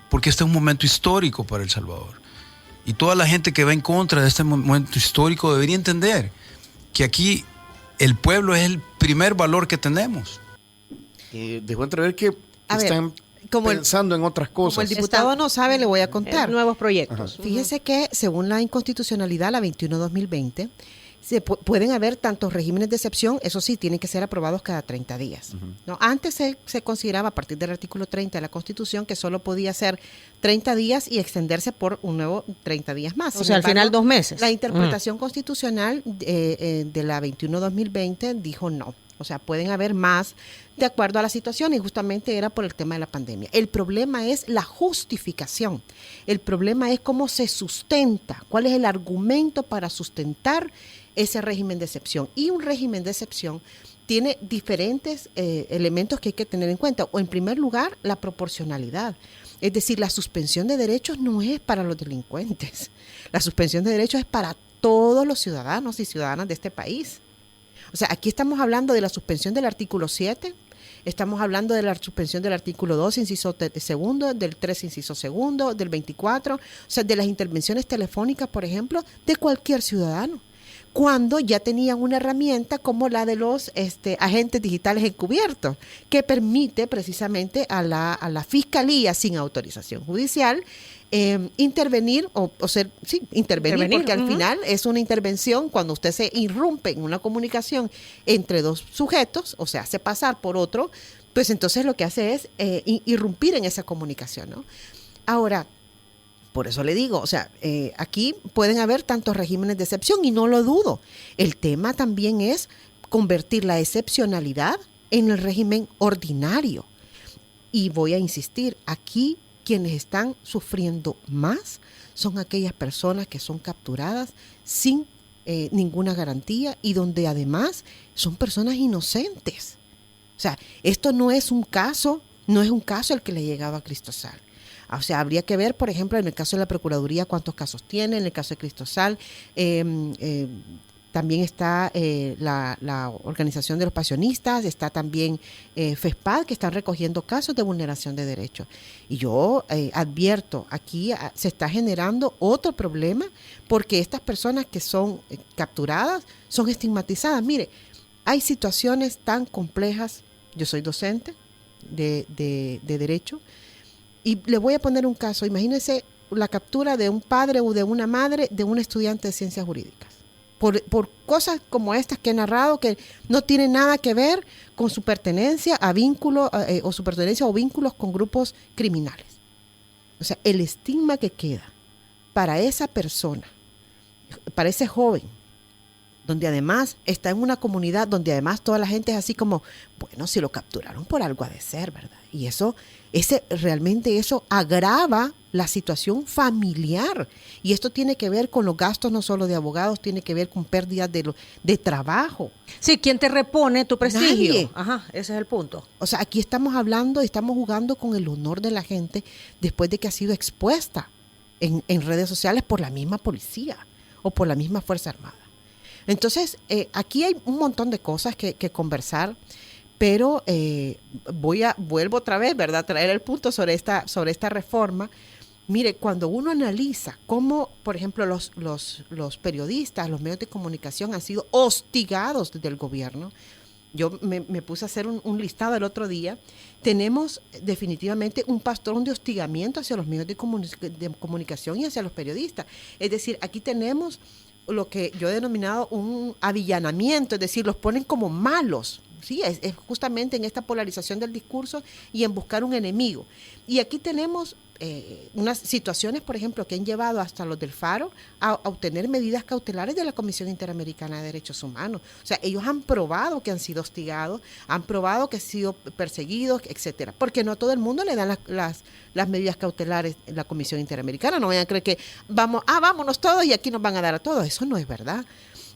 porque este es un momento histórico para El Salvador. Y toda la gente que va en contra de este momento histórico debería entender que aquí el pueblo es el primer valor que tenemos. Dejó entrever que están pensando en otras cosas. Como el diputado no sabe, le voy a contar. Nuevos proyectos. Fíjese que según la inconstitucionalidad, la 21-2020, pueden haber tantos regímenes de excepción, eso sí, tienen que ser aprobados cada 30 días. ¿No? Antes se consideraba, a partir del artículo 30 de la Constitución, que solo podía ser 30 días y extenderse por un nuevo 30 días más. O sea, al final 2 meses. La interpretación constitucional de la 21-2020 dijo no. O sea, pueden haber más de acuerdo a la situación y justamente era por el tema de la pandemia. El problema es la justificación. El problema es cómo se sustenta, cuál es el argumento para sustentar ese régimen de excepción. Y un régimen de excepción tiene diferentes elementos que hay que tener en cuenta. O en primer lugar, la proporcionalidad. Es decir, la suspensión de derechos no es para los delincuentes. La suspensión de derechos es para todos los ciudadanos y ciudadanas de este país. O sea, aquí estamos hablando de la suspensión del artículo 7, estamos hablando de la suspensión del artículo 2, inciso segundo, del 3, inciso segundo, del 24, o sea, de las intervenciones telefónicas, por ejemplo, de cualquier ciudadano, cuando ya tenían una herramienta como la de los agentes digitales encubiertos, que permite precisamente a la Fiscalía, sin autorización judicial, intervenir, intervenir, porque al final es una intervención cuando usted se irrumpe en una comunicación entre dos sujetos, o sea, hace pasar por otro, pues entonces lo que hace es irrumpir en esa comunicación, ¿no? Ahora, por eso le digo, o sea, aquí pueden haber tantos regímenes de excepción y no lo dudo. El tema también es convertir la excepcionalidad en el régimen ordinario. Y voy a insistir, aquí quienes están sufriendo más son aquellas personas que son capturadas sin ninguna garantía y donde además son personas inocentes. O sea, esto no es un caso el que le llegaba a Cristosal. O sea, habría que ver, por ejemplo, en el caso de la Procuraduría, cuántos casos tiene, en el caso de Cristosal, también está la Organización de los Pasionistas, está también FESPAD, que están recogiendo casos de vulneración de derechos. Y yo advierto, aquí se está generando otro problema, porque estas personas que son capturadas son estigmatizadas. Mire, hay situaciones tan complejas. Yo soy docente de derecho, y le voy a poner un caso. Imagínense la captura de un padre o de una madre de un estudiante de ciencias jurídicas. Por cosas como estas que he narrado, que no tienen nada que ver con su pertenencia a vínculos o su pertenencia o vínculos con grupos criminales. O sea, el estigma que queda para esa persona, para ese joven, donde además está en una comunidad donde además toda la gente es así como, bueno, si lo capturaron por algo ha de ser, ¿verdad? Y realmente eso agrava la situación familiar. Y esto tiene que ver con los gastos no solo de abogados, tiene que ver con pérdidas de trabajo. Sí, ¿quién te repone tu prestigio? Nadie. Ajá, ese es el punto. O sea, aquí estamos jugando con el honor de la gente después de que ha sido expuesta en redes sociales por la misma policía o por la misma Fuerza Armada. Entonces, aquí hay un montón de cosas que conversar, pero vuelvo otra vez, ¿verdad?, a traer el punto sobre esta reforma. Mire, cuando uno analiza cómo, por ejemplo, los periodistas, los medios de comunicación han sido hostigados desde el gobierno. Yo me puse a hacer un listado el otro día. Tenemos definitivamente un patrón de hostigamiento hacia los medios de comunicación y hacia los periodistas. Es decir, aquí tenemos lo que yo he denominado un avillanamiento, es decir, los ponen como malos. sí, es justamente en esta polarización del discurso y en buscar un enemigo. Y aquí tenemos unas situaciones, por ejemplo, que han llevado hasta los del Faro a obtener medidas cautelares de la Comisión Interamericana de Derechos Humanos. O sea, ellos han probado que han sido hostigados, han probado que han sido perseguidos, etcétera. Porque no a todo el mundo le dan las medidas cautelares en la Comisión Interamericana. No vayan a creer que vámonos todos y aquí nos van a dar a todos. Eso no es verdad.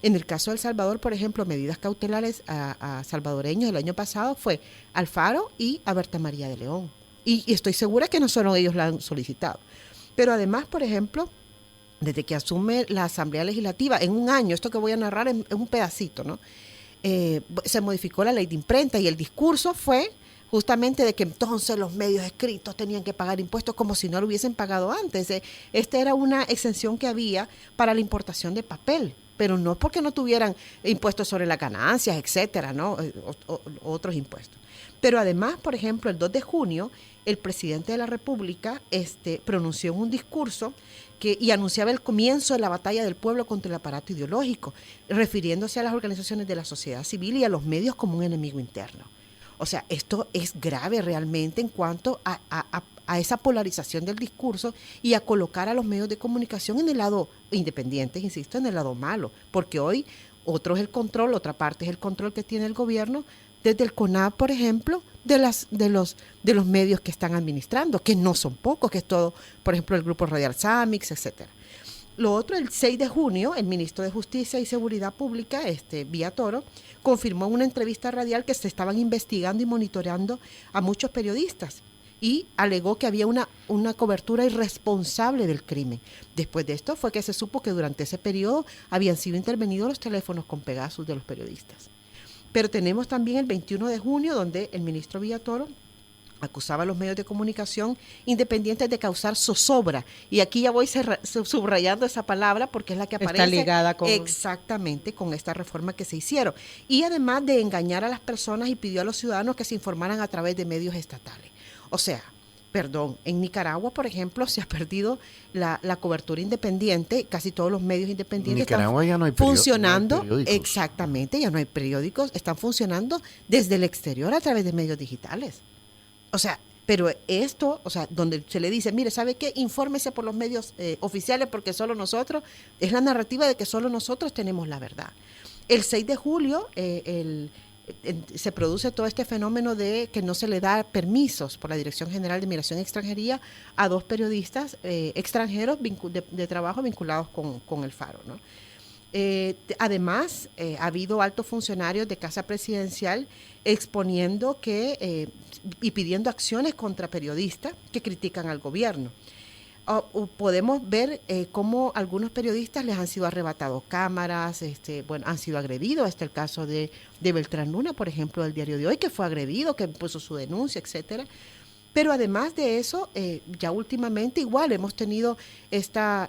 En el caso de El Salvador, por ejemplo, medidas cautelares a salvadoreños el año pasado fue al Faro y a Berta María de León. Y estoy segura que no solo ellos la han solicitado. Pero además, por ejemplo, desde que asume la Asamblea Legislativa, en un año, esto que voy a narrar es un pedacito, ¿no? Se modificó la ley de imprenta y el discurso fue justamente de que entonces los medios escritos tenían que pagar impuestos como si no lo hubiesen pagado antes. Esta era una exención que había para la importación de papel, pero no porque no tuvieran impuestos sobre las ganancias, etcétera, ¿no? Otros impuestos. Pero además, por ejemplo, el 2 de junio, el presidente de la República pronunció un discurso y anunciaba el comienzo de la batalla del pueblo contra el aparato ideológico, refiriéndose a las organizaciones de la sociedad civil y a los medios como un enemigo interno. O sea, esto es grave realmente en cuanto a esa polarización del discurso y a colocar a los medios de comunicación en el lado independiente, insisto, en el lado malo, porque hoy otra parte es el control que tiene el gobierno desde el CONAP, por ejemplo, de los medios que están administrando, que no son pocos, que es todo, por ejemplo, el Grupo Radial Samix, etcétera. Lo otro, el 6 de junio, el ministro de Justicia y Seguridad Pública, Villatoro, confirmó en una entrevista radial que se estaban investigando y monitoreando a muchos periodistas y alegó que había una cobertura irresponsable del crimen. Después de esto fue que se supo que durante ese periodo habían sido intervenidos los teléfonos con Pegasus de los periodistas. Pero tenemos también el 21 de junio, donde el ministro Villatoro acusaba a los medios de comunicación independientes de causar zozobra. Y aquí ya voy subrayando esa palabra porque es la que aparece. Está ligada con... Exactamente, con esta reforma que se hicieron. Y además de engañar a las personas y pidió a los ciudadanos que se informaran a través de medios estatales. O sea, en Nicaragua, por ejemplo, se ha perdido la cobertura independiente, casi todos los medios independientes están ya no hay funcionando, no hay exactamente, ya no hay periódicos, están funcionando desde el exterior a través de medios digitales. O sea, pero esto, o sea, donde se le dice, mire, ¿sabe qué? Infórmese por los medios oficiales porque solo nosotros, es la narrativa de que solo nosotros tenemos la verdad. El 6 de julio, se produce todo este fenómeno de que no se le da permisos por la Dirección General de Migración y Extranjería a 2 periodistas extranjeros de trabajo vinculados con el Faro, ¿no? Además, ha habido altos funcionarios de Casa Presidencial exponiendo y pidiendo acciones contra periodistas que critican al gobierno. Podemos ver cómo algunos periodistas les han sido arrebatados cámaras, han sido agredidos. Este es el caso de Beltrán Luna, por ejemplo, del Diario de Hoy, que fue agredido, que puso su denuncia, etcétera. Pero además de eso, ya últimamente igual hemos tenido este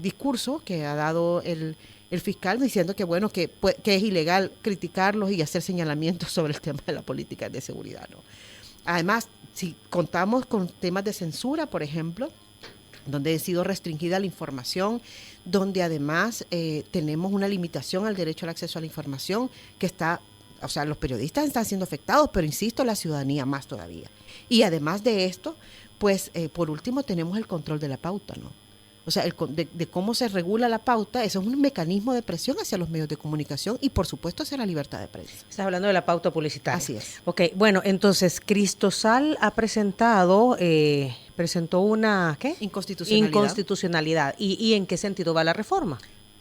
discurso que ha dado el fiscal diciendo que bueno que es ilegal criticarlos y hacer señalamientos sobre el tema de la política de seguridad, ¿no? Además, si contamos con temas de censura, por ejemplo, donde ha sido restringida la información, donde además tenemos una limitación al derecho al acceso a la información que o sea, los periodistas están siendo afectados, pero insisto, la ciudadanía más todavía. Y además de esto, pues por último tenemos el control de la pauta, ¿no? O sea, de cómo se regula la pauta, eso es un mecanismo de presión hacia los medios de comunicación y, por supuesto, hacia la libertad de prensa. Estás hablando de la pauta publicitaria. Así es. Ok, bueno, entonces, Cristosal ha presentó una, ¿qué? Inconstitucionalidad. ¿Y en qué sentido va la reforma?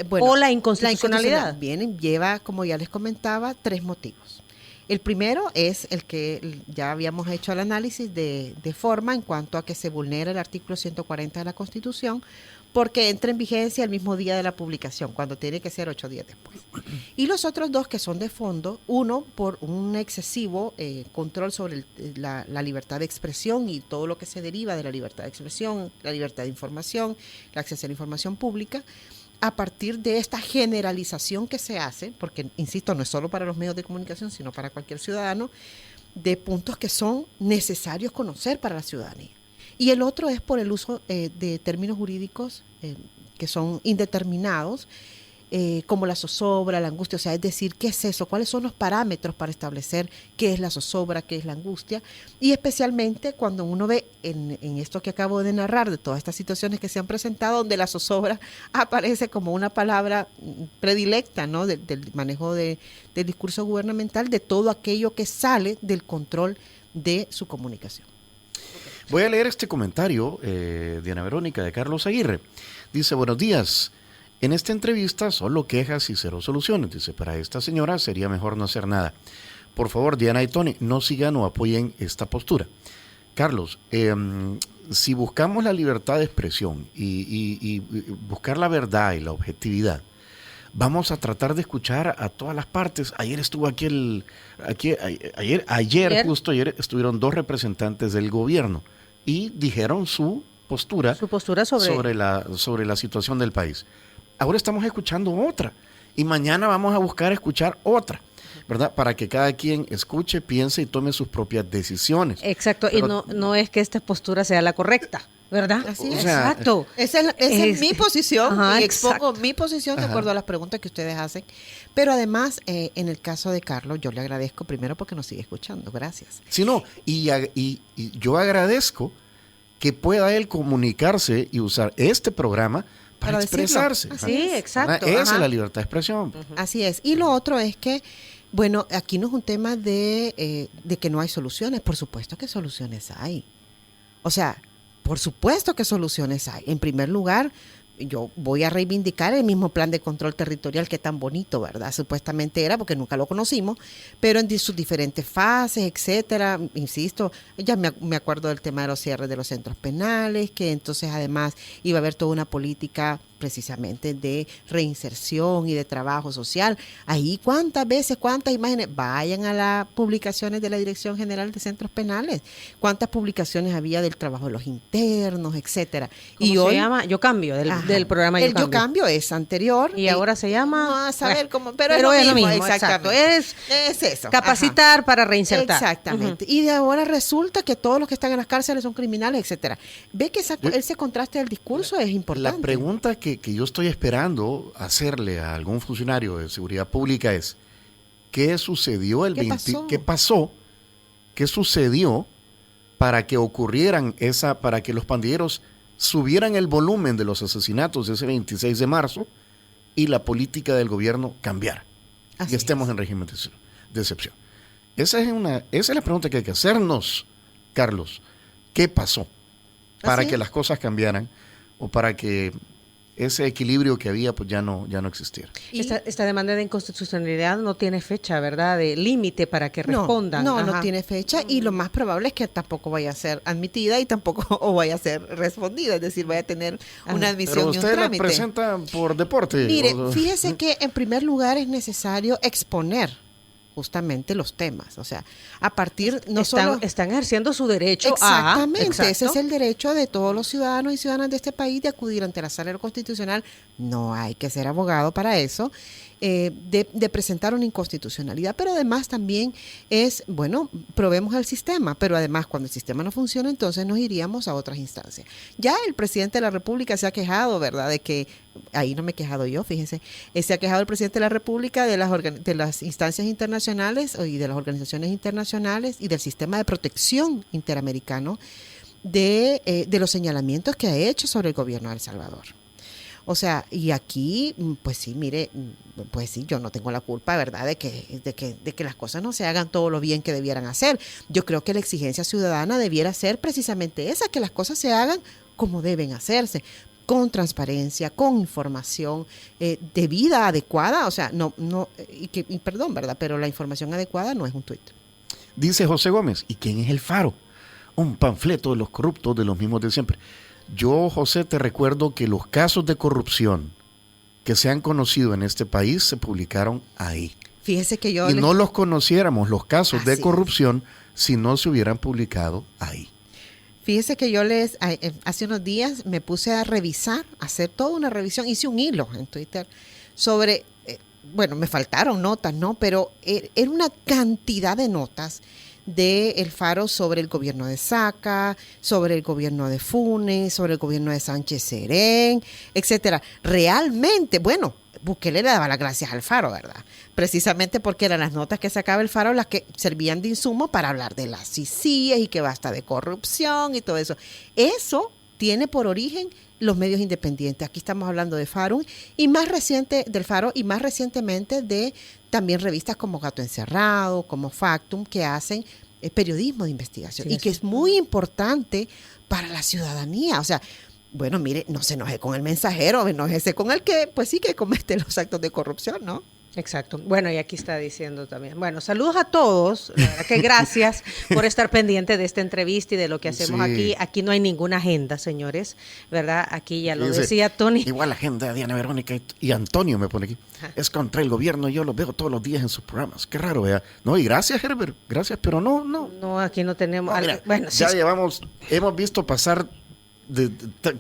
Bueno, ¿O la inconstitucionalidad? Lleva, como ya les comentaba, 3 motivos. El primero es el que ya habíamos hecho el análisis de forma en cuanto a que se vulnera el artículo 140 de la Constitución porque entra en vigencia el mismo día de la publicación, cuando tiene que ser 8 días después. Y los otros 2 que son de fondo, uno por un excesivo control sobre la libertad de expresión y todo lo que se deriva de la libertad de expresión, la libertad de información, el acceso a la información pública, a partir de esta generalización que se hace, porque, insisto, no es solo para los medios de comunicación, sino para cualquier ciudadano, de puntos que son necesarios conocer para la ciudadanía. Y el otro es por el uso de términos jurídicos que son indeterminados como la zozobra, la angustia, o sea, es decir, ¿qué es eso? ¿Cuáles son los parámetros para establecer qué es la zozobra, qué es la angustia? Y especialmente cuando uno ve en esto que acabo de narrar, de todas estas situaciones que se han presentado, donde la zozobra aparece como una palabra predilecta, ¿no? Del manejo del discurso gubernamental, de todo aquello que sale del control de su comunicación. Voy a leer este comentario de Ana Verónica, de Carlos Aguirre. Dice, buenos días. En esta entrevista solo quejas y cero soluciones. Dice, para esta señora sería mejor no hacer nada. Por favor, Diana y Tony, no sigan o apoyen esta postura. Carlos, si buscamos la libertad de expresión y buscar la verdad y la objetividad, vamos a tratar de escuchar a todas las partes. Ayer estuvo ayer estuvieron 2 representantes del gobierno y dijeron su postura sobre la situación del país. Ahora estamos escuchando otra y mañana vamos a buscar escuchar otra, ¿verdad? Para que cada quien escuche, piense y tome sus propias decisiones. Exacto, pero, y no es que esta postura sea la correcta, ¿verdad? Así es. Exacto. Esa es mi posición, ajá, y expongo exacto. mi posición de acuerdo a las preguntas que ustedes hacen. Pero además, en el caso de Carlos, yo le agradezco primero porque nos sigue escuchando. Gracias. Sí, no, y yo agradezco que pueda él comunicarse y usar este programa para expresarse. Sí, exacto. Esa es la libertad de expresión. Así es. Y lo otro es que, bueno, aquí no es un tema de que no hay soluciones. Por supuesto que soluciones hay. O sea, por supuesto que soluciones hay. En primer lugar, yo voy a reivindicar el mismo plan de control territorial que tan bonito, ¿verdad? Supuestamente era, porque nunca lo conocimos, pero en sus diferentes fases, etcétera. Insisto, ya me acuerdo del tema de los cierres de los centros penales, que entonces además iba a haber toda una política precisamente de reinserción y de trabajo social. Ahí cuántas imágenes, vayan a las publicaciones de la Dirección General de Centros Penales, cuántas publicaciones había del trabajo de los internos, etcétera. ¿Cómo y se hoy llama? Yo Cambio, del programa Yo Cambio. El Yo Cambio es anterior. Y ahora se llama... No a saber cómo, pero es lo mismo, exacto. Es eso. Capacitar para reinsertar. Exactamente. Y de ahora resulta que todos los que están en las cárceles son criminales, etcétera. Ve que ese contraste del discurso es importante. La pregunta que yo estoy esperando hacerle a algún funcionario de seguridad pública es, ¿qué sucedió ¿Qué sucedió para que ocurrieran para que los pandilleros subieran el volumen de los asesinatos de ese 26 de marzo y la política del gobierno cambiara? Y estemos en régimen de excepción. Esa es la pregunta que hay que hacernos, Carlos. ¿Qué pasó para que las cosas cambiaran o para que ese equilibrio que había pues ya no existiera? Esta demanda de inconstitucionalidad no tiene fecha, ¿verdad? De límite para que respondan. No tiene fecha, y lo más probable es que tampoco vaya a ser admitida y tampoco vaya a ser respondida, es decir, vaya a tener una admisión y un trámite. ¿Pero usted la presenta por deporte? Mire, fíjese que en primer lugar es necesario exponer justamente los temas, o sea, a partir están ejerciendo su derecho exactamente, ese es el derecho de todos los ciudadanos y ciudadanas de este país de acudir ante la Sala Constitucional. No hay que ser abogado para eso, de presentar una inconstitucionalidad, pero además también probemos el sistema, pero además cuando el sistema no funciona, entonces nos iríamos a otras instancias. Ya el presidente de la República se ha quejado, ¿verdad?, de que, ahí no me he quejado yo, fíjense, se ha quejado el presidente de la República de las instancias internacionales y de las organizaciones internacionales y del sistema de protección interamericano de los señalamientos que ha hecho sobre el gobierno de El Salvador. O sea, y aquí, pues sí, mire, pues sí, yo no tengo la culpa, ¿verdad?, de que las cosas no se hagan todo lo bien que debieran hacer. Yo creo que la exigencia ciudadana debiera ser precisamente esa, que las cosas se hagan como deben hacerse, con transparencia, con información debida, adecuada, o sea, perdón, ¿verdad?, pero la información adecuada no es un tuit. Dice José Gómez, ¿y quién es el Faro? Un panfleto de los corruptos, de los mismos de siempre. Yo, José, te recuerdo que los casos de corrupción que se han conocido en este país se publicaron ahí. Fíjese que no los conociéramos, los casos de corrupción, si no se hubieran publicado ahí. Fíjese que yo hace unos días me puse a revisar, a hacer toda una revisión, hice un hilo en Twitter sobre, me faltaron notas, ¿no? Pero era una cantidad de notas de El Faro sobre el gobierno de Saca, sobre el gobierno de Funes, sobre el gobierno de Sánchez Serén, etcétera. Realmente, Bukele le daba las gracias al Faro, ¿verdad? Precisamente porque eran las notas que sacaba el Faro las que servían de insumo para hablar de las CICIES y que basta de corrupción y todo eso. Eso tiene por origen los medios independientes. Aquí estamos hablando de Faro y más recientemente de también revistas como Gato Encerrado, como Factum, que hacen periodismo de investigación y que es muy importante para la ciudadanía. O sea, bueno, mire, no se enoje con el Mensajero, enójese con el que, pues sí que comete los actos de corrupción, ¿no? Exacto. Bueno, y aquí está diciendo también. Bueno, saludos a todos. La verdad que gracias por estar pendiente de esta entrevista y de lo que hacemos aquí. Aquí no hay ninguna agenda, señores, ¿verdad? Aquí ya lo decía Tony. Igual la agenda de Diana Verónica y Antonio me pone aquí. Ajá. Es contra el gobierno, yo los veo todos los días en sus programas. Qué raro, ¿verdad? No, y gracias, Herbert, gracias, pero no. No, aquí no tenemos... No, mira, bueno, ya hemos visto pasar de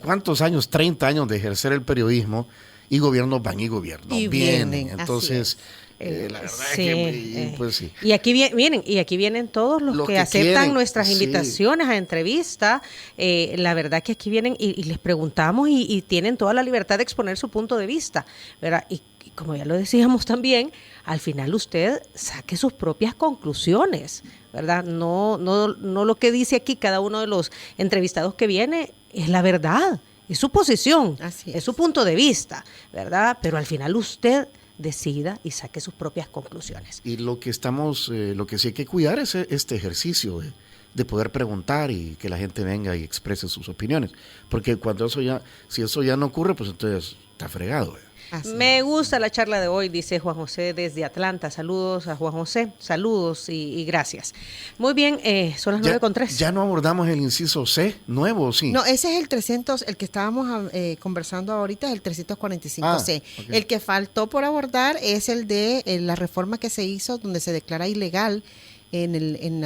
¿cuántos años? 30 años de ejercer el periodismo. Y gobiernos van y gobiernos vienen. Entonces, la verdad es que, pues sí. Y aquí vienen todos los que aceptan quieren, nuestras invitaciones a entrevista. La verdad que aquí vienen y les preguntamos y tienen toda la libertad de exponer su punto de vista, ¿verdad? Y como ya lo decíamos también, al final usted saque sus propias conclusiones, ¿verdad? No lo que dice aquí cada uno de los entrevistados que viene es la verdad. Es su posición, es su punto de vista, ¿verdad? Pero al final usted decida y saque sus propias conclusiones. Y lo que sí hay que cuidar es este ejercicio de poder preguntar y que la gente venga y exprese sus opiniones. Porque si eso ya no ocurre, pues entonces está fregado. Me gusta la charla de hoy, dice Juan José desde Atlanta. Saludos a Juan José, saludos y gracias. Muy bien, son las 9:03. ¿Ya no abordamos el inciso C nuevo, sí? No, ese es el 300, el que estábamos conversando ahorita es el 345C. Okay. El que faltó por abordar es el de la reforma que se hizo donde se declara ilegal en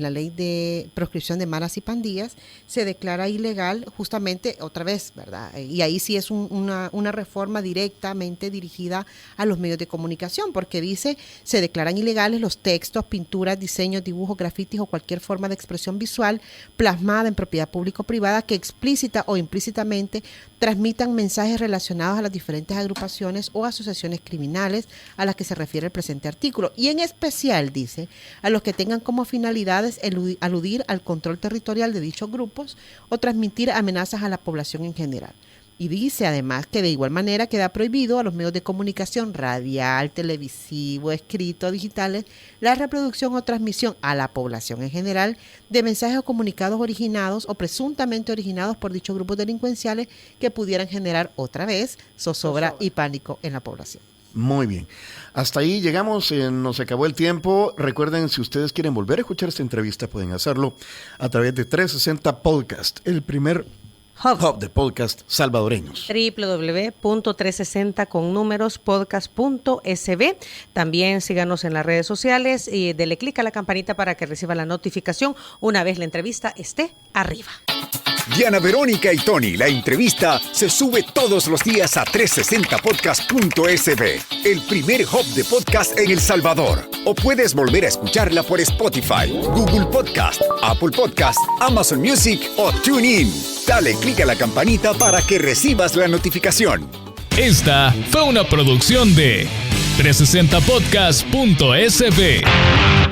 la ley de proscripción de maras y pandillas, se declara ilegal justamente, otra vez, ¿verdad? Y ahí sí es una reforma directamente dirigida a los medios de comunicación, porque dice, se declaran ilegales los textos, pinturas, diseños, dibujos, grafitis o cualquier forma de expresión visual plasmada en propiedad pública o privada que explícita o implícitamente transmitan mensajes relacionados a las diferentes agrupaciones o asociaciones criminales a las que se refiere el presente artículo. Y en especial, dice, a los que tengan como finalidades aludir al control territorial de dichos grupos o transmitir amenazas a la población en general. Y dice además que de igual manera queda prohibido a los medios de comunicación radial, televisivo, escrito, digitales, la reproducción o transmisión a la población en general de mensajes o comunicados originados o presuntamente originados por dichos grupos delincuenciales que pudieran generar otra vez zozobra y pánico en la población. Muy bien. Hasta ahí llegamos, nos acabó el tiempo. Recuerden, si ustedes quieren volver a escuchar esta entrevista, pueden hacerlo a través de 360 Podcast, el primer hub de podcast salvadoreños. www.360podcast.sb. También síganos en las redes sociales y dele clic a la campanita para que reciba la notificación una vez la entrevista esté arriba. Diana Verónica y Tony, la entrevista se sube todos los días a 360podcast.sb, el primer hub de podcast en El Salvador. O puedes volver a escucharla por Spotify, Google Podcast, Apple Podcast, Amazon Music o TuneIn. Dale clic a la campanita para que recibas la notificación. Esta fue una producción de 360podcast.sb.